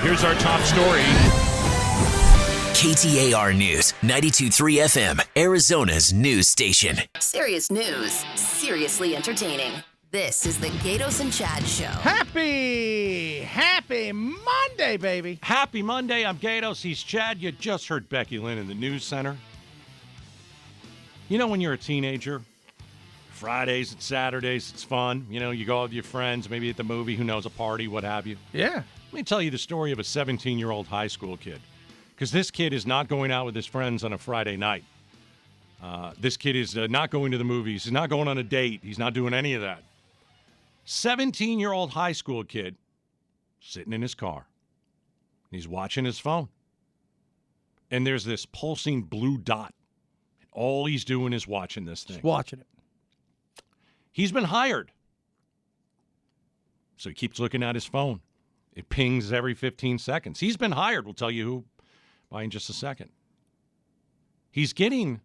Here's our top story. KTAR News, 92.3 FM, Arizona's news station. Serious news, seriously entertaining. This is the Gaydos and Chad Show. Happy Monday, baby. Happy Monday. I'm Gaydos. He's Chad. You just heard Becky Lynn in the news center. You know when you're a teenager, Fridays and Saturdays, it's fun. You know, you go out with your friends, maybe at the movie, who knows, a party, what have you. Yeah. Let me tell you the story of a 17-year-old high school kid. Because this kid is not going out with his friends on a Friday night. This kid is not going to the movies. He's not going on a date. He's not doing any of that. 17-year-old high school kid sitting in his car. He's watching his phone. And there's this pulsing blue dot. And all he's doing is watching this thing. Just watching it. He's been hired. So he keeps looking at his phone. It pings every 15 seconds. He's been hired. We'll tell you who by in just a second. He's getting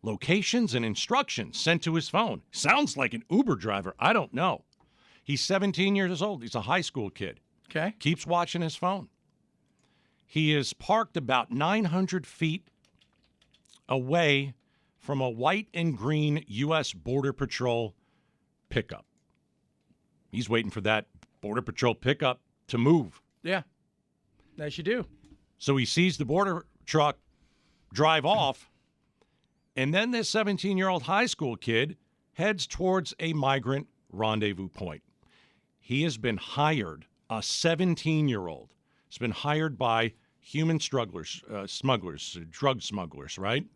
locations and instructions sent to his phone. Sounds like an Uber driver. I don't know. He's 17 years old. He's a high school kid. Okay. Keeps watching his phone. He is parked about 900 feet away from a white and green U.S. Border Patrol pickup. He's waiting for that Border Patrol pickup to move. Yeah. As you do. So he sees the border truck drive off, and then this 17-year-old high school kid heads towards a migrant rendezvous point. He has been hired, a 17-year-old. Has been hired by human smugglers, drug smugglers, right?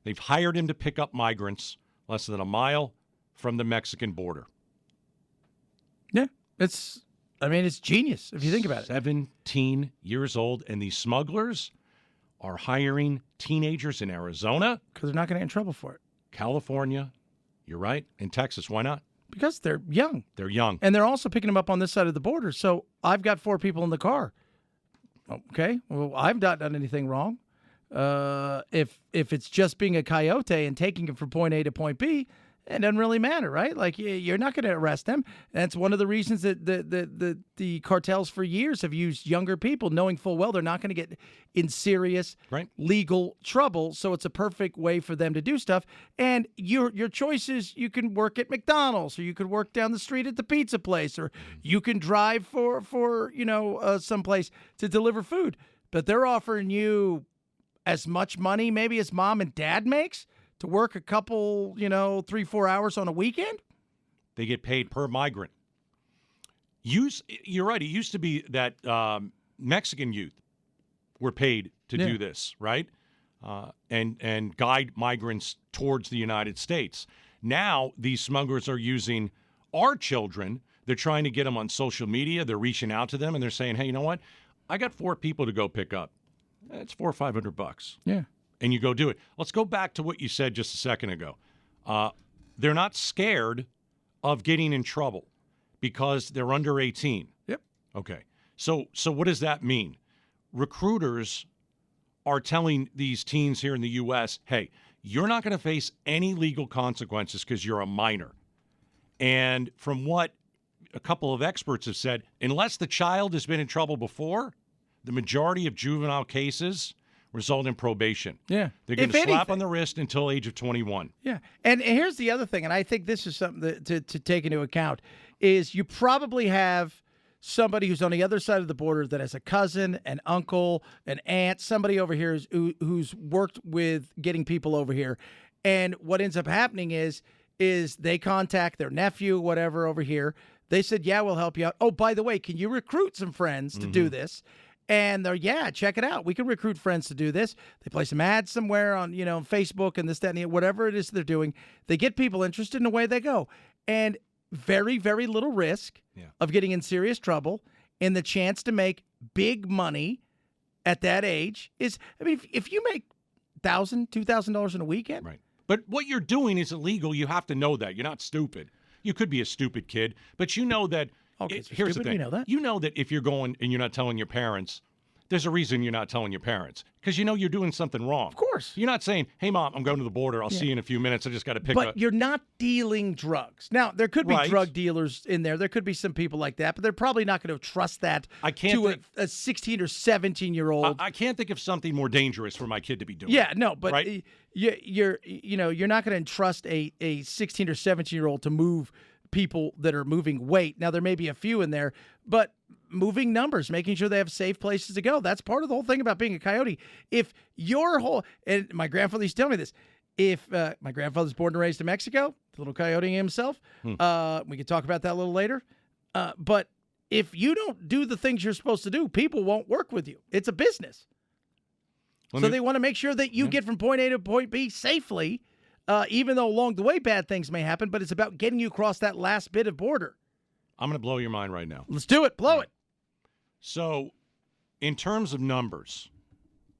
They've hired him to pick up migrants less than a mile from the Mexican border. Yeah. It's genius if you think about it. 17 years old, and these smugglers are hiring teenagers in Arizona. Because they're not going to get in trouble for it. California, you're right, and Texas. Why not? Because they're young. They're young. And they're also picking them up on this side of the border. So I've got 4 people in the car. Okay. Well, I've not done anything wrong. If it's just being a coyote and taking them from point A to point B, it doesn't really matter, right? Like, you're not going to arrest them. That's one of the reasons that the cartels for years have used younger people, knowing full well they're not going to get in serious legal trouble. So it's a perfect way for them to do stuff. And your choices, you can work at McDonald's, or you could work down the street at the pizza place, or you can drive for someplace to deliver food. But they're offering you as much money maybe as mom and dad makes to work a couple, 3-4 hours on a weekend? They get paid per migrant. You're right. It used to be that Mexican youth were paid to do this, right? And guide migrants towards the United States. Now these smugglers are using our children. They're trying to get them on social media. They're reaching out to them, and they're saying, hey, you know what? I got 4 people to go pick up. It's $400 or $500. Yeah. And you go do it. Let's go back to what you said just a second ago. They're not scared of getting in trouble because they're under 18. Yep. Okay. So what does that mean? Recruiters are telling these teens here in the U.S., hey, you're not going to face any legal consequences because you're a minor. And from what a couple of experts have said, unless the child has been in trouble before, the majority of juvenile cases result in probation. Yeah. They're going to slap on the wrist until age of 21. Yeah. And here's the other thing, and I think this is something to take into account, is you probably have somebody who's on the other side of the border that has a cousin, an uncle, an aunt, somebody over here who's worked with getting people over here. And what ends up happening is they contact their nephew, whatever, over here. They said, yeah, we'll help you out. Oh, by the way, can you recruit some friends to do this? And they're, check it out. We can recruit friends to do this. They play some ads somewhere on, Facebook and this, that, and the, whatever it is they're doing. They get people interested, and away they go. And very, very little risk of getting in serious trouble, and the chance to make big money at that age is, if you make $1,000, $2,000 in a weekend. Right. But what you're doing is illegal. You have to know that. You're not stupid. You could be a stupid kid, but you know that. Okay, Here's stupid, the thing. we know that. You know that if you're going and you're not telling your parents there's a reason you're not telling your parents because you know you're doing something wrong. Of course. You're not saying, hey, Mom, I'm going to the border. I'll see you in a few minutes. I just got to pick But up. you're not dealing drugs. Now, there could be Right. drug dealers in there. There could be some people like that, but they're probably not going to trust that I can't to think- a 16 or 17-year-old. I can't think of something more dangerous for my kid to be doing. Yeah, no, but Right? you're not going to entrust a 16 or 17-year-old to move people that are moving weight. Now there may be a few in there, but moving numbers, making sure they have safe places to go. That's part of the whole thing about being a coyote. If your whole and my grandfather used to tell me this. If my grandfather's born and raised in Mexico, the little coyote himself, we can talk about that a little later. But if you don't do the things you're supposed to do, people won't work with you. It's a business. They want to make sure that you get from point A to point B safely, even though along the way bad things may happen, but it's about getting you across that last bit of border. I'm going to blow your mind right now. Let's do it. Blow it. So, in terms of numbers,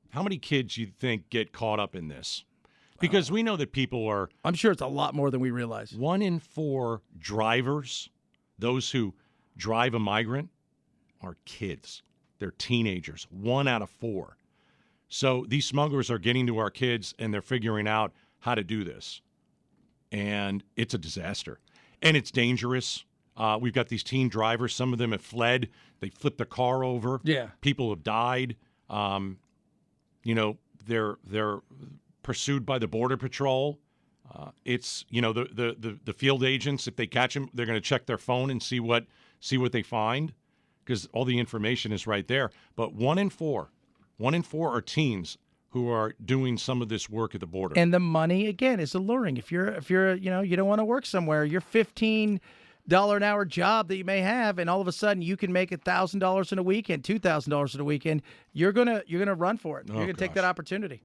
how many kids you think get caught up in this? Because we know that people are I'm sure it's a lot more than we realize. 1 in 4 drivers, those who drive a migrant, are kids. They're teenagers. 1 out of 4. So these smugglers are getting to our kids and they're figuring out how to do this. And it's a disaster. And it's dangerous. We've got these teen drivers. Some of them have fled. They flipped the car over. Yeah. People have died. They're pursued by the Border Patrol. It's the field agents. If they catch them, they're going to check their phone and see what they find, because all the information is right there. But 1 in 4 are teens who are doing some of this work at the border. And the money again is alluring. If you're you don't want to work somewhere, your $15 an hour job that you may have, and all of a sudden you can make $1,000 in a weekend, $2,000 in a weekend, you're gonna run for it. You're gonna take that opportunity.